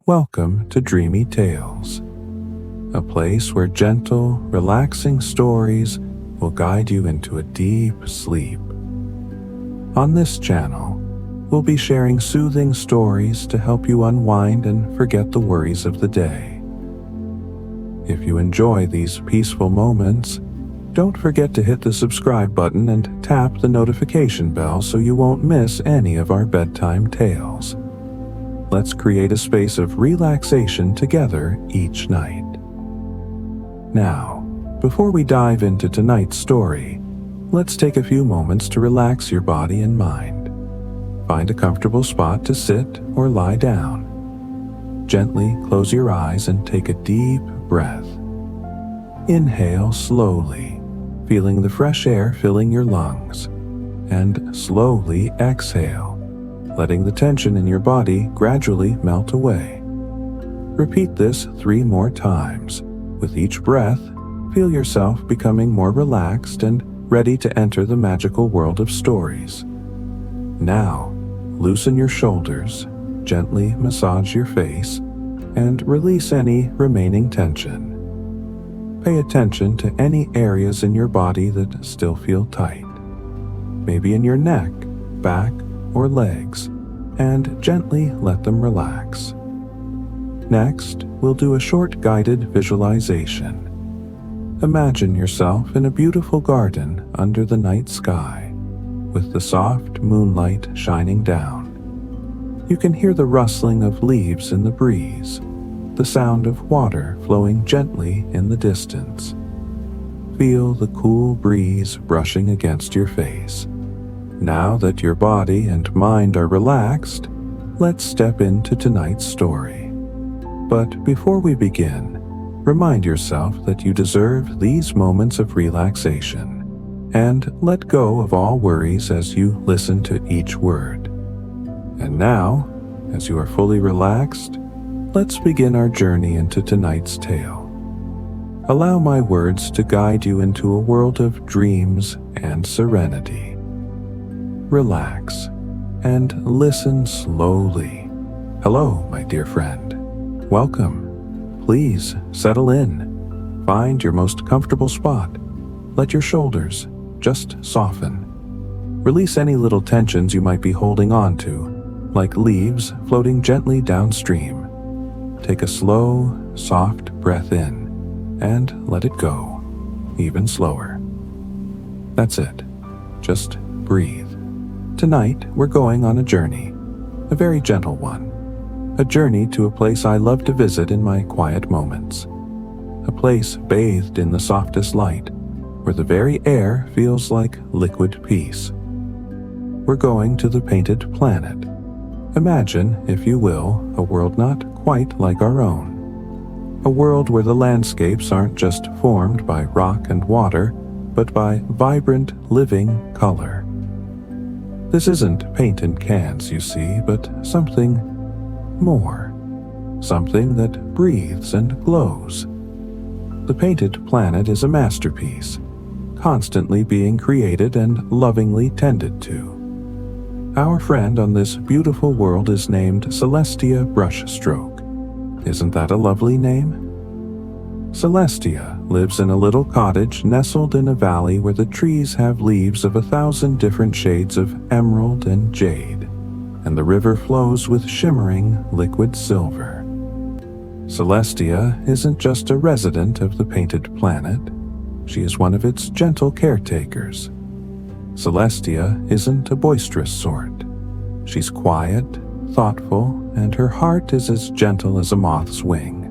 Welcome to Dreamy Tales, a place where gentle, relaxing stories will guide you into a deep sleep. On this channel, we'll be sharing soothing stories to help you unwind and forget the worries of the day. If you enjoy these peaceful moments, don't forget to hit the subscribe button and tap the notification bell so you won't miss any of our bedtime tales. Let's create a space of relaxation together each night. Now, before we dive into tonight's story, let's take a few moments to relax your body and mind. Find a comfortable spot to sit or lie down. Gently close your eyes and take a deep breath. Inhale slowly, feeling the fresh air filling your lungs, and slowly exhale, letting the tension in your body gradually melt away. Repeat this 3 more times. With each breath, feel yourself becoming more relaxed and ready to enter the magical world of stories. Now, loosen your shoulders, gently massage your face, and release any remaining tension. Pay attention to any areas in your body that still feel tight, maybe in your neck, back, or legs, and gently let them relax. Next, we'll do a short guided visualization. Imagine yourself in a beautiful garden under the night sky, with the soft moonlight shining down. You can hear the rustling of leaves in the breeze, the sound of water flowing gently in the distance. Feel the cool breeze brushing against your face. Now that your body and mind are relaxed, let's step into tonight's story. But before we begin, remind yourself that you deserve these moments of relaxation, and let go of all worries as you listen to each word. And now, as you are fully relaxed, let's begin our journey into tonight's tale. Allow my words to guide you into a world of dreams and serenity. Relax and listen slowly. Hello, my dear friend. Welcome. Please settle in. Find your most comfortable spot. Let your shoulders just soften. Release any little tensions you might be holding on to, like leaves floating gently downstream. Take a slow, soft breath in and let it go, even slower. That's it. Just breathe. Tonight, we're going on a journey, a very gentle one. A journey to a place I love to visit in my quiet moments. A place bathed in the softest light, where the very air feels like liquid peace. We're going to the Painted Planet. Imagine, if you will, a world not quite like our own. A world where the landscapes aren't just formed by rock and water, but by vibrant, living color. This isn't paint in cans, you see, but something more. Something that breathes and glows. The Painted Planet is a masterpiece, constantly being created and lovingly tended to. Our friend on this beautiful world is named Celestia Brushstroke. Isn't that a lovely name? Celestia lives in a little cottage nestled in a valley where the trees have leaves of 1,000 different shades of emerald and jade, and the river flows with shimmering liquid silver. Celestia isn't just a resident of the Painted Planet, she is one of its gentle caretakers. Celestia isn't a boisterous sort. She's quiet, thoughtful, and her heart is as gentle as a moth's wing.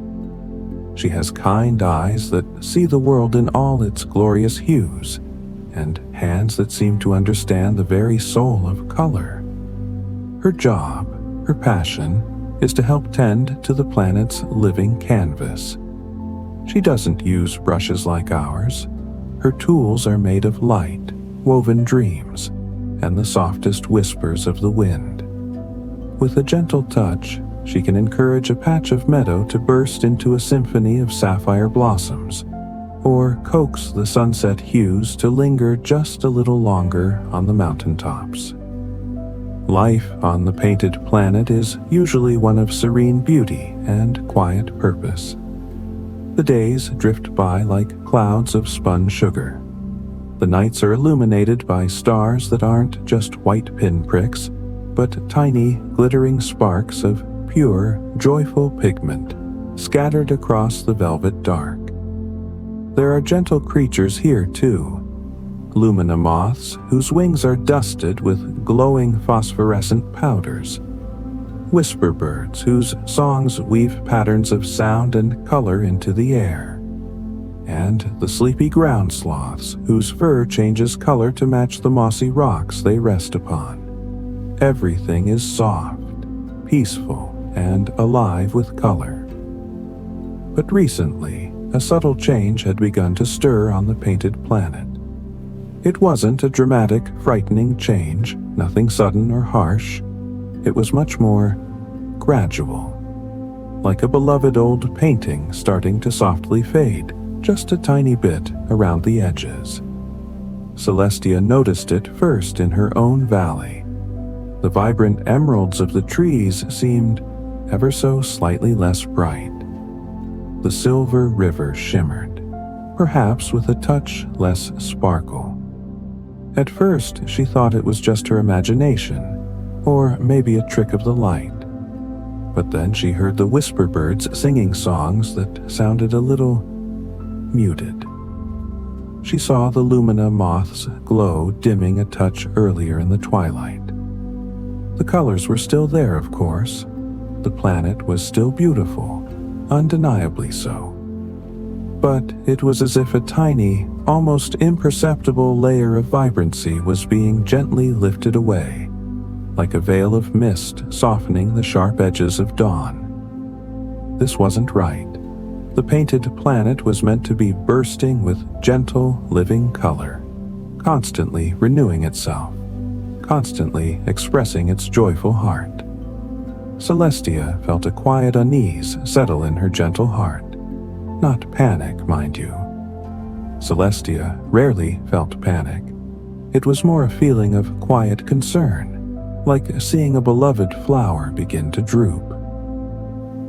She has kind eyes that see the world in all its glorious hues, and hands that seem to understand the very soul of color. Her job, her passion, is to help tend to the planet's living canvas. She doesn't use brushes like ours. Her tools are made of light, woven dreams, and the softest whispers of the wind. With a gentle touch, she can encourage a patch of meadow to burst into a symphony of sapphire blossoms, or coax the sunset hues to linger just a little longer on the mountaintops. Life on the painted planet is usually one of serene beauty and quiet purpose. The days drift by like clouds of spun sugar. The nights are illuminated by stars that aren't just white pinpricks, but tiny, glittering sparks of pure, joyful pigment scattered across the velvet dark. There are gentle creatures here, too. Lumina moths whose wings are dusted with glowing phosphorescent powders. Whisper birds whose songs weave patterns of sound and color into the air. And the sleepy ground sloths whose fur changes color to match the mossy rocks they rest upon. Everything is soft, peaceful, and alive with color. But recently, a subtle change had begun to stir on the painted planet. It wasn't a dramatic, frightening change, nothing sudden or harsh. It was much more gradual, like a beloved old painting starting to softly fade, just a tiny bit around the edges. Celestia noticed it first in her own valley. The vibrant emeralds of the trees seemed ever so slightly less bright. The silver river shimmered, perhaps with a touch less sparkle. At first, she thought it was just her imagination, or maybe a trick of the light. But then she heard the whisper birds singing songs that sounded a little muted. She saw the lumina moth's glow dimming a touch earlier in the twilight. The colors were still there, of course. The planet was still beautiful, undeniably so. But it was as if a tiny, almost imperceptible layer of vibrancy was being gently lifted away, like a veil of mist softening the sharp edges of dawn. This wasn't right. The painted planet was meant to be bursting with gentle, living color, constantly renewing itself, constantly expressing its joyful heart. Celestia felt a quiet unease settle in her gentle heart. Not panic, mind you. Celestia rarely felt panic. It was more a feeling of quiet concern, like seeing a beloved flower begin to droop.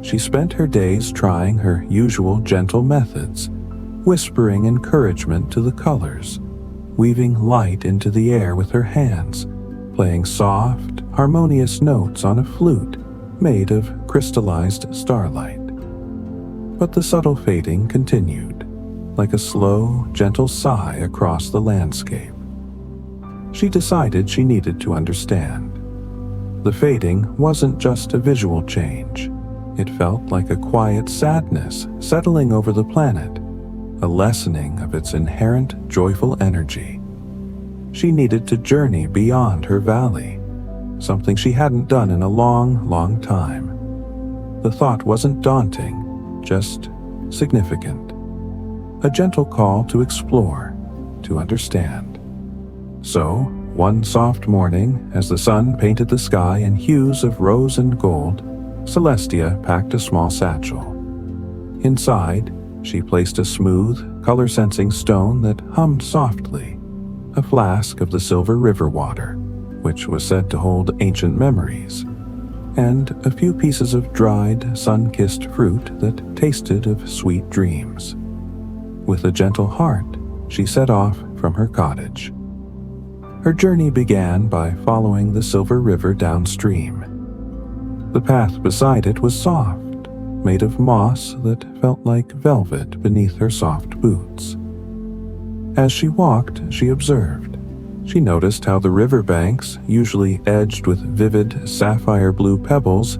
She spent her days trying her usual gentle methods, whispering encouragement to the colors, weaving light into the air with her hands, playing soft, harmonious notes on a flute made of crystallized starlight. But the subtle fading continued, like a slow, gentle sigh across the landscape. She decided she needed to understand. The fading wasn't just a visual change. It felt like a quiet sadness settling over the planet, a lessening of its inherent joyful energy. She needed to journey beyond her valley, something she hadn't done in a long, long time. The thought wasn't daunting, just significant. A gentle call to explore, to understand. So, one soft morning, as the sun painted the sky in hues of rose and gold, Celestia packed a small satchel. Inside, she placed a smooth, color-sensing stone that hummed softly, a flask of the silver river water, which was said to hold ancient memories, and a few pieces of dried, sun-kissed fruit that tasted of sweet dreams. With a gentle heart, she set off from her cottage. Her journey began by following the silver river downstream. The path beside it was soft, made of moss that felt like velvet beneath her soft boots. As she walked, she observed. She noticed how the riverbanks, usually edged with vivid sapphire blue pebbles,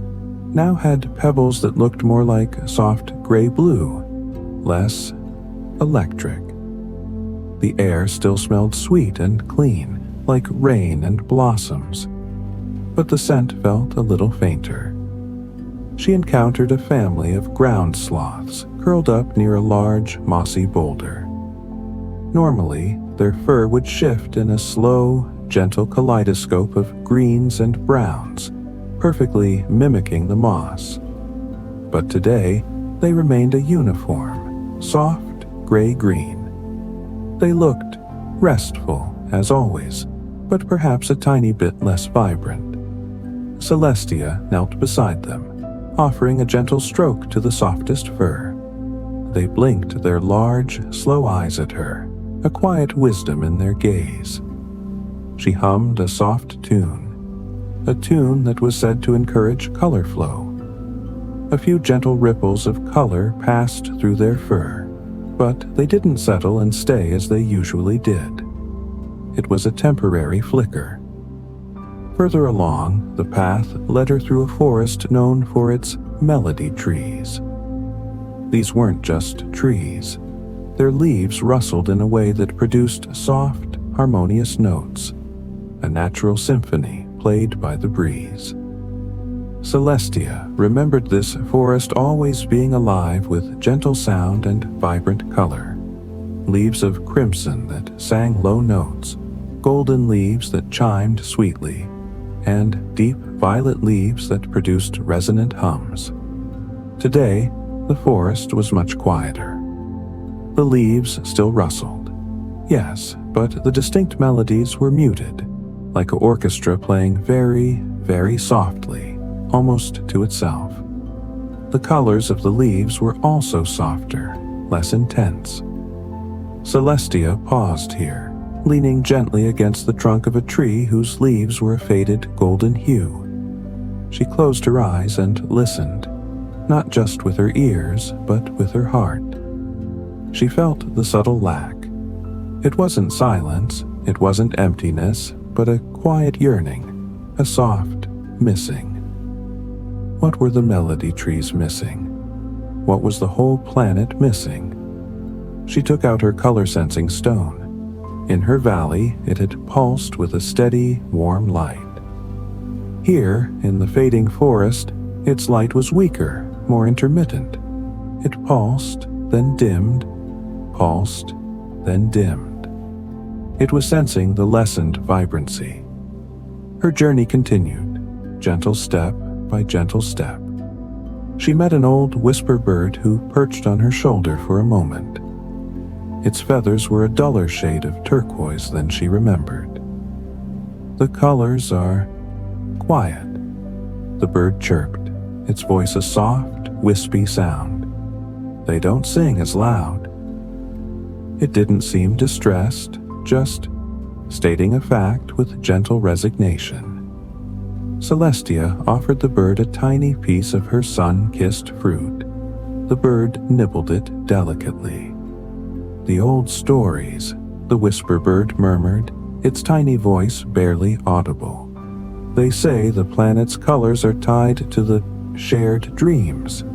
now had pebbles that looked more like soft gray blue, less electric. The air still smelled sweet and clean, like rain and blossoms, but the scent felt a little fainter. She encountered a family of ground sloths curled up near a large, mossy boulder. Normally, their fur would shift in a slow, gentle kaleidoscope of greens and browns, perfectly mimicking the moss. But today, they remained a uniform, soft gray-green. They looked restful, as always, but perhaps a tiny bit less vibrant. Celestia knelt beside them, offering a gentle stroke to the softest fur. They blinked their large, slow eyes at her, a quiet wisdom in their gaze. She hummed a soft tune, a tune that was said to encourage color flow. A few gentle ripples of color passed through their fur, but they didn't settle and stay as they usually did. It was a temporary flicker. Further along, the path led her through a forest known for its melody trees. These weren't just trees. Their leaves rustled in a way that produced soft, harmonious notes, a natural symphony played by the breeze. Celestia remembered this forest always being alive with gentle sound and vibrant color. Leaves of crimson that sang low notes, golden leaves that chimed sweetly, and deep violet leaves that produced resonant hums. Today, the forest was much quieter. The leaves still rustled, yes, but the distinct melodies were muted, like an orchestra playing very, very softly, almost to itself. The colors of the leaves were also softer, less intense. Celestia paused here, leaning gently against the trunk of a tree whose leaves were a faded golden hue. She closed her eyes and listened, not just with her ears, but with her heart. She felt the subtle lack. It wasn't silence, it wasn't emptiness, but a quiet yearning, a soft missing. What were the melody trees missing? What was the whole planet missing? She took out her color-sensing stone. In her valley, it had pulsed with a steady, warm light. Here, in the fading forest, its light was weaker, more intermittent. It pulsed, then dimmed, pulsed, then dimmed. It was sensing the lessened vibrancy. Her journey continued, gentle step by gentle step. She met an old whisper bird who perched on her shoulder for a moment. Its feathers were a duller shade of turquoise than she remembered. "The colors are quiet," the bird chirped, its voice a soft, wispy sound. "They don't sing as loud." It didn't seem distressed, just stating a fact with gentle resignation. Celestia offered the bird a tiny piece of her sun-kissed fruit. The bird nibbled it delicately. "The old stories," the whisper bird murmured, its tiny voice barely audible. "They say the planet's colors are tied to the shared dreams,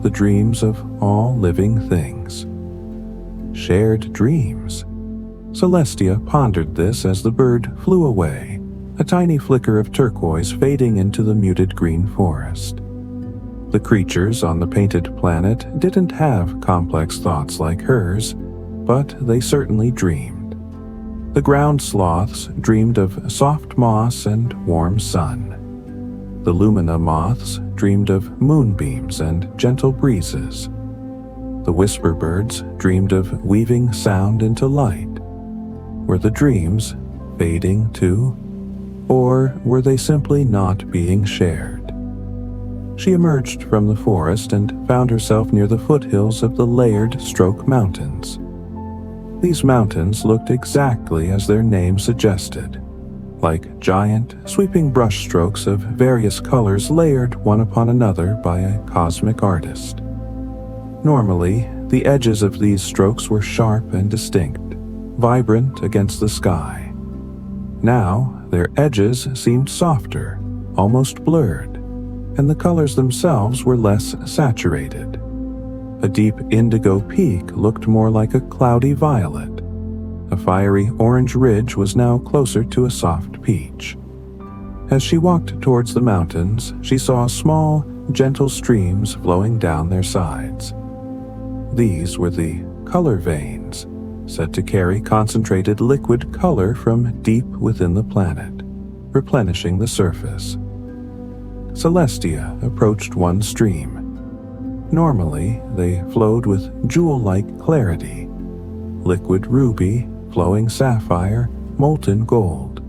the dreams of all living things." Shared dreams. Celestia pondered this as the bird flew away, a tiny flicker of turquoise fading into the muted green forest. The creatures on the painted planet didn't have complex thoughts like hers, but they certainly dreamed. The ground sloths dreamed of soft moss and warm sun. The lumina moths dreamed of moonbeams and gentle breezes. The whisper birds dreamed of weaving sound into light. Were the dreams fading too? Or were they simply not being shared? She emerged from the forest and found herself near the foothills of the layered Stroke Mountains. These mountains looked exactly as their name suggested, like giant, sweeping brushstrokes of various colors layered one upon another by a cosmic artist. Normally, the edges of these strokes were sharp and distinct, vibrant against the sky. Now, their edges seemed softer, almost blurred, and the colors themselves were less saturated. A deep indigo peak looked more like a cloudy violet. A fiery orange ridge was now closer to a soft peach. As she walked towards the mountains, she saw small, gentle streams flowing down their sides. These were the color veins, said to carry concentrated liquid color from deep within the planet, replenishing the surface. Celestia approached one stream. Normally, they flowed with jewel-like clarity, liquid ruby, flowing sapphire, molten gold.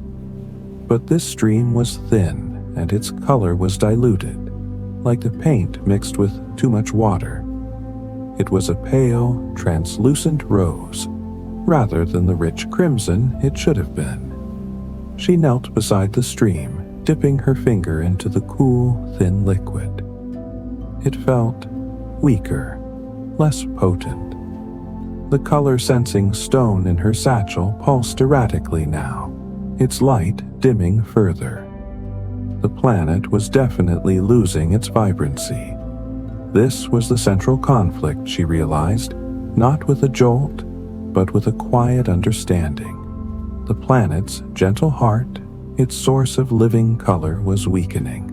But this stream was thin and its color was diluted, like the paint mixed with too much water. It was a pale, translucent rose, rather than the rich crimson it should have been. She knelt beside the stream, dipping her finger into the cool, thin liquid. It felt weaker, less potent. The color-sensing stone in her satchel pulsed erratically now, its light dimming further. The planet was definitely losing its vibrancy. This was the central conflict, she realized, not with a jolt, but with a quiet understanding. The planet's gentle heart, its source of living color, was weakening.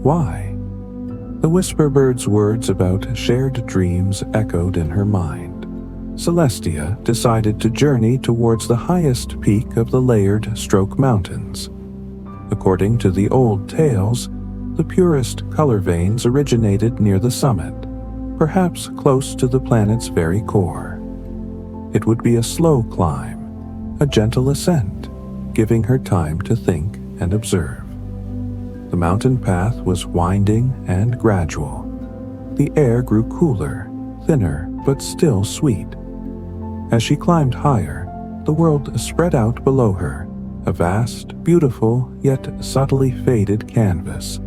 Why? The whisper bird's words about shared dreams echoed in her mind. Celestia decided to journey towards the highest peak of the layered Stroke Mountains. According to the old tales, the purest color veins originated near the summit, perhaps close to the planet's very core. It would be a slow climb, a gentle ascent, giving her time to think and observe. The mountain path was winding and gradual. The air grew cooler, thinner, but still sweet. As she climbed higher, the world spread out below her, a vast, beautiful, yet subtly faded canvas.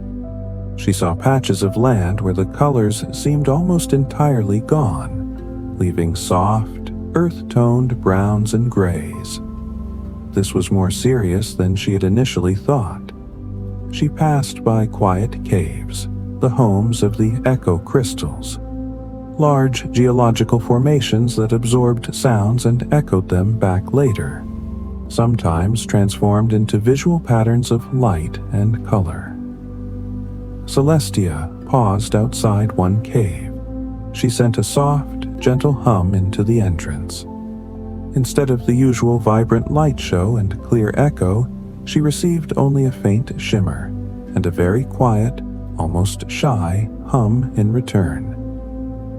She saw patches of land where the colors seemed almost entirely gone, leaving soft, earth-toned browns and grays. This was more serious than she had initially thought. She passed by quiet caves, the homes of the echo crystals, large geological formations that absorbed sounds and echoed them back later, sometimes transformed into visual patterns of light and color. Celestia paused outside one cave. She sent a soft, gentle hum into the entrance. Instead of the usual vibrant light show and clear echo, she received only a faint shimmer and a very quiet, almost shy hum in return.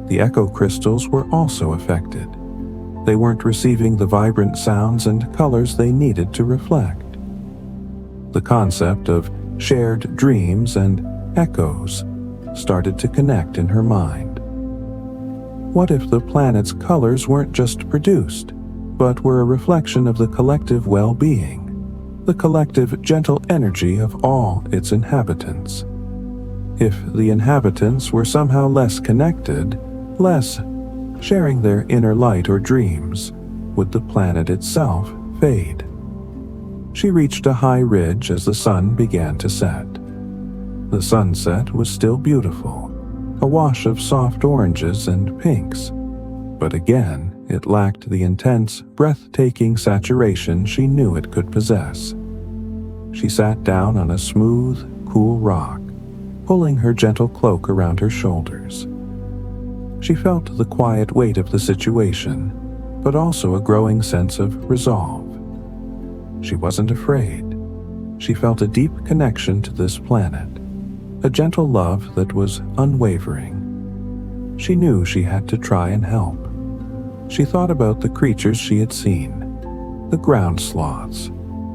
The echo crystals were also affected. They weren't receiving the vibrant sounds and colors they needed to reflect. The concept of shared dreams and echoes started to connect in her mind. What if the planet's colors weren't just produced, but were a reflection of the collective well-being, the collective gentle energy of all its inhabitants? If the inhabitants were somehow less connected, less sharing their inner light or dreams, would the planet itself fade? She reached a high ridge as the sun began to set. The sunset was still beautiful, a wash of soft oranges and pinks, but again it lacked the intense, breathtaking saturation she knew it could possess. She sat down on a smooth, cool rock, pulling her gentle cloak around her shoulders. She felt the quiet weight of the situation, but also a growing sense of resolve. She wasn't afraid. She felt a deep connection to this planet, a gentle love that was unwavering. She knew she had to try and help. She thought about the creatures she had seen, the ground sloths,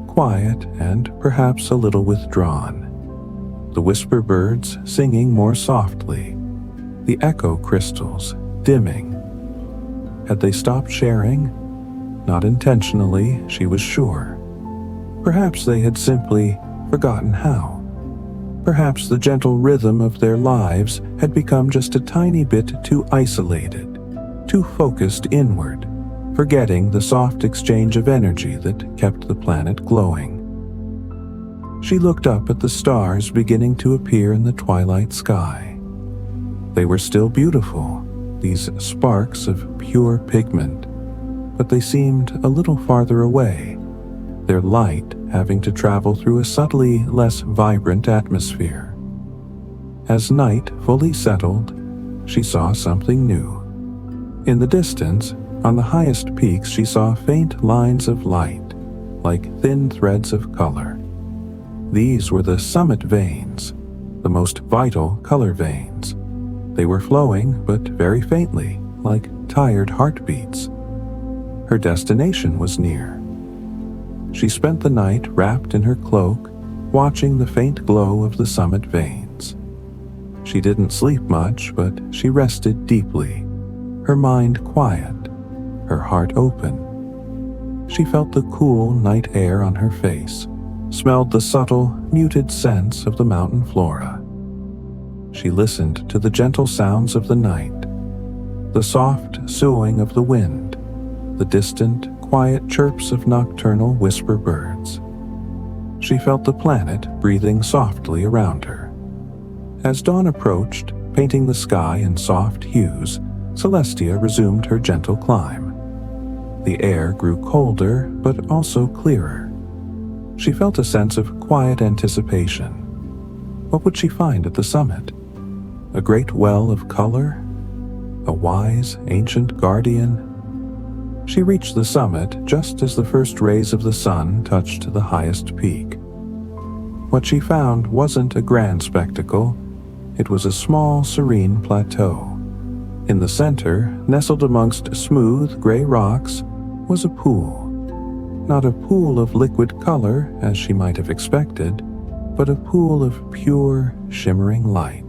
quiet and perhaps a little withdrawn, the whisper birds singing more softly, the echo crystals dimming. Had they stopped sharing? Not intentionally, she was sure. Perhaps they had simply forgotten how. Perhaps the gentle rhythm of their lives had become just a tiny bit too isolated, too focused inward, forgetting the soft exchange of energy that kept the planet glowing. She looked up at the stars beginning to appear in the twilight sky. They were still beautiful, these sparks of pure pigment, but they seemed a little farther away, their light having to travel through a subtly less vibrant atmosphere. As night fully settled, she saw something new. In the distance, on the highest peaks, she saw faint lines of light, like thin threads of color. These were the summit veins, the most vital color veins. They were flowing, but very faintly, like tired heartbeats. Her destination was near. She spent the night wrapped in her cloak, watching the faint glow of the summit veins. She didn't sleep much, but she rested deeply, her mind quiet, her heart open. She felt the cool night air on her face, smelled the subtle, muted scents of the mountain flora. She listened to the gentle sounds of the night, the soft soughing of the wind, the distant, quiet chirps of nocturnal whisper birds. She felt the planet breathing softly around her. As dawn approached, painting the sky in soft hues, Celestia resumed her gentle climb. The air grew colder, but also clearer. She felt a sense of quiet anticipation. What would she find at the summit? A great well of color? A wise, ancient guardian? She reached the summit just as the first rays of the sun touched the highest peak. What she found wasn't a grand spectacle. It was a small, serene plateau. In the center, nestled amongst smooth, gray rocks, was a pool. Not a pool of liquid color, as she might have expected, but a pool of pure, shimmering light.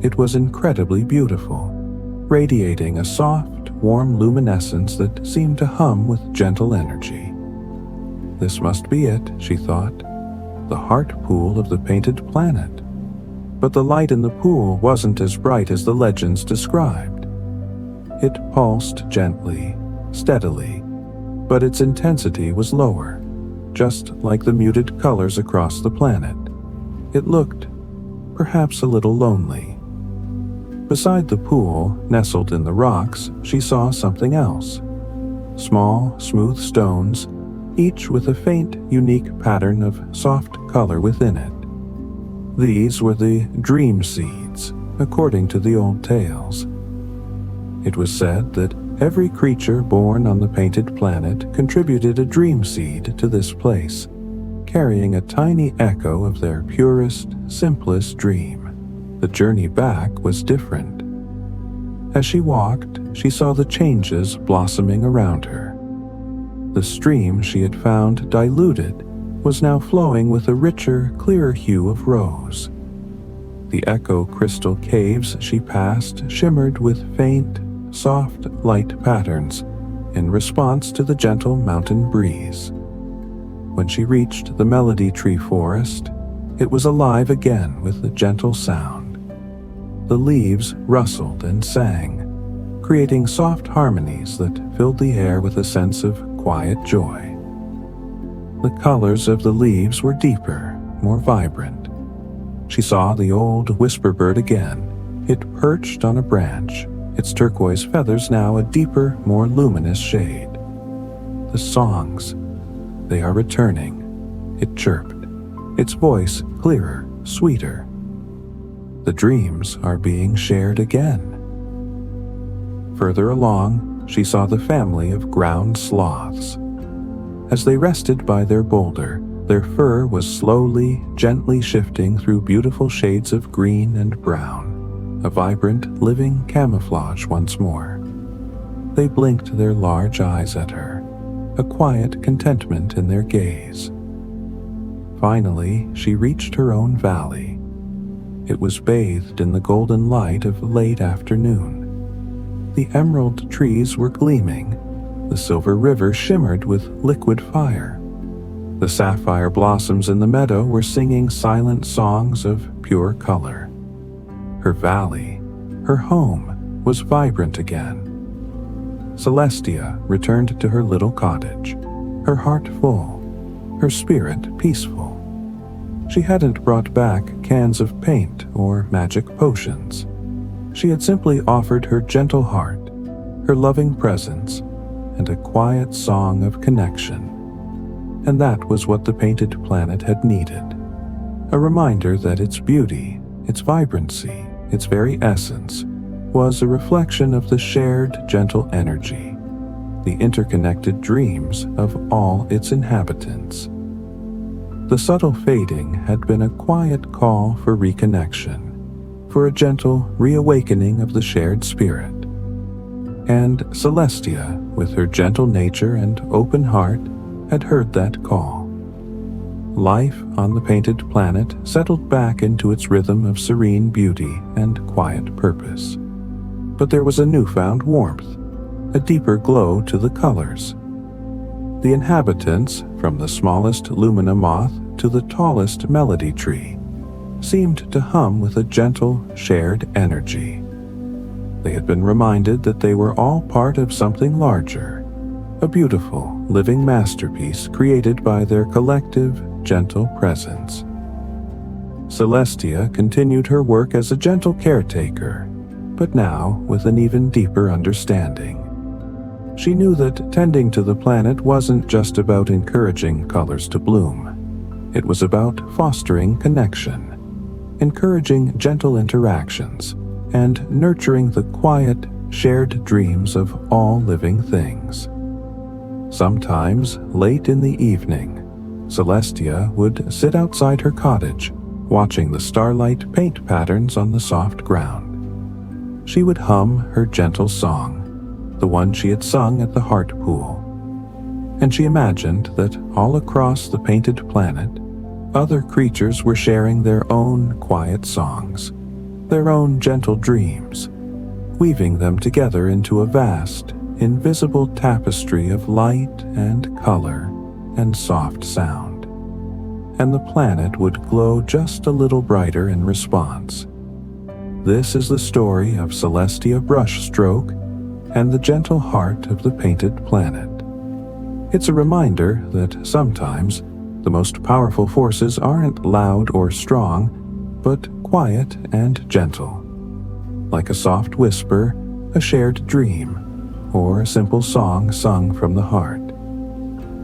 It was incredibly beautiful, radiating a soft, warm luminescence that seemed to hum with gentle energy. This must be it, she thought, the heart pool of the painted planet. But the light in the pool wasn't as bright as the legends described. It pulsed gently, steadily, but its intensity was lower, just like the muted colors across the planet. It looked, perhaps a little lonely. Beside the pool, nestled in the rocks, she saw something else. Small, smooth stones, each with a faint, unique pattern of soft color within it. These were the dream seeds, according to the old tales. It was said that every creature born on the painted planet contributed a dream seed to this place, carrying a tiny echo of their purest, simplest dream. The journey back was different. As she walked, she saw the changes blossoming around her. The stream she had found diluted was now flowing with a richer, clearer hue of rose. The echo crystal caves she passed shimmered with faint, soft light patterns in response to the gentle mountain breeze. When she reached the melody tree forest, it was alive again with a gentle sound. The leaves rustled and sang, creating soft harmonies that filled the air with a sense of quiet joy. The colors of the leaves were deeper, more vibrant. She saw the old whisper bird again. It perched on a branch, its turquoise feathers now a deeper, more luminous shade. The songs, they are returning, it chirped, its voice clearer, sweeter. The dreams are being shared again. Further along, she saw the family of ground sloths. As they rested by their boulder, their fur was slowly, gently shifting through beautiful shades of green and brown, a vibrant, living camouflage once more. They blinked their large eyes at her, a quiet contentment in their gaze. Finally, she reached her own valley. It was bathed in the golden light of late afternoon. The emerald trees were gleaming. The silver river shimmered with liquid fire. The sapphire blossoms in the meadow were singing silent songs of pure color. Her valley, her home, was vibrant again. Celestia returned to her little cottage, her heart full, her spirit peaceful. She hadn't brought back cans of paint or magic potions. She had simply offered her gentle heart, her loving presence, and a quiet song of connection. And that was what the painted planet had needed. A reminder that its beauty, its vibrancy, its very essence, was a reflection of the shared gentle energy, the interconnected dreams of all its inhabitants. The subtle fading had been a quiet call for reconnection, for a gentle reawakening of the shared spirit. And Celestia, with her gentle nature and open heart, had heard that call. life on the painted planet settled back into its rhythm of serene beauty and quiet purpose. But there was a newfound warmth, a deeper glow to the colors. The inhabitants, from the smallest lumina moth to the tallest melody tree, seemed to hum with a gentle, shared energy. They had been reminded that they were all part of something larger, a beautiful, living masterpiece created by their collective, gentle presence. Celestia continued her work as a gentle caretaker, but now with an even deeper understanding. She knew that tending to the planet wasn't just about encouraging colors to bloom. It was about fostering connection, encouraging gentle interactions, and nurturing the quiet, shared dreams of all living things. Sometimes, late in the evening, Celestia would sit outside her cottage, watching the starlight paint patterns on the soft ground. She would hum her gentle song, the one she had sung at the heart pool, and she imagined that all across the painted planet, other creatures were sharing their own quiet songs, their own gentle dreams, weaving them together into a vast, invisible tapestry of light and color and soft sound. And the planet would glow just a little brighter in response. This is the story of Celestia Brushstroke and the gentle heart of the painted planet. It's a reminder that sometimes the most powerful forces aren't loud or strong, but quiet and gentle. Like a soft whisper, a shared dream, or a simple song sung from the heart.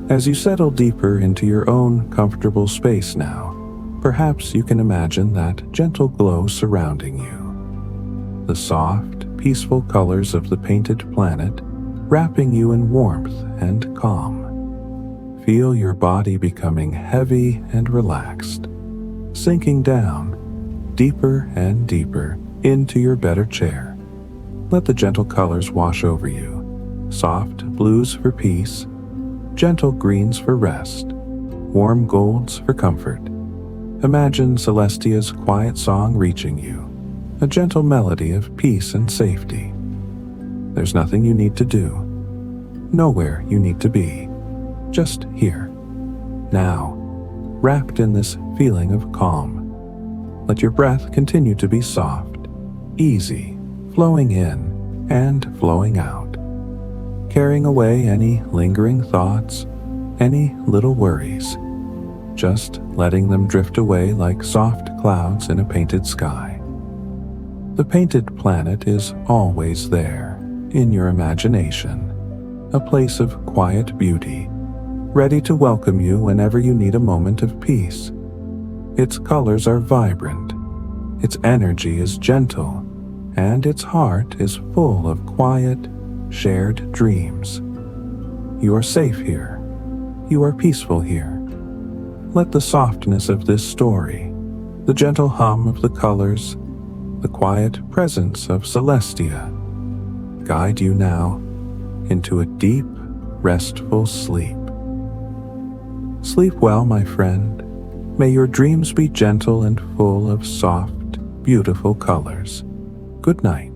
As you settle deeper into your own comfortable space now, perhaps you can imagine that gentle glow surrounding you. The soft, peaceful colors of the painted planet wrapping you in warmth and calm. Feel your body becoming heavy and relaxed, sinking down deeper and deeper into your better chair. Let the gentle colors wash over you. Soft blues for peace, gentle greens for rest, warm golds for comfort. Imagine Celestia's quiet song reaching you, a gentle melody of peace and safety. There's nothing you need to do, nowhere you need to be, just here, now, wrapped in this feeling of calm. Let your breath continue to be soft, easy, flowing in and flowing out, carrying away any lingering thoughts, any little worries, just letting them drift away like soft clouds in a painted sky. The painted planet is always there, in your imagination, a place of quiet beauty, ready to welcome you whenever you need a moment of peace. Its colors are vibrant, its energy is gentle, and its heart is full of quiet, shared dreams. You are safe here. You are peaceful here. Let the softness of this story, the gentle hum of the colors, the quiet presence of Celestia, guide you now into a deep, restful sleep. Sleep well, my friend. May your dreams be gentle and full of soft, beautiful colors. Good night.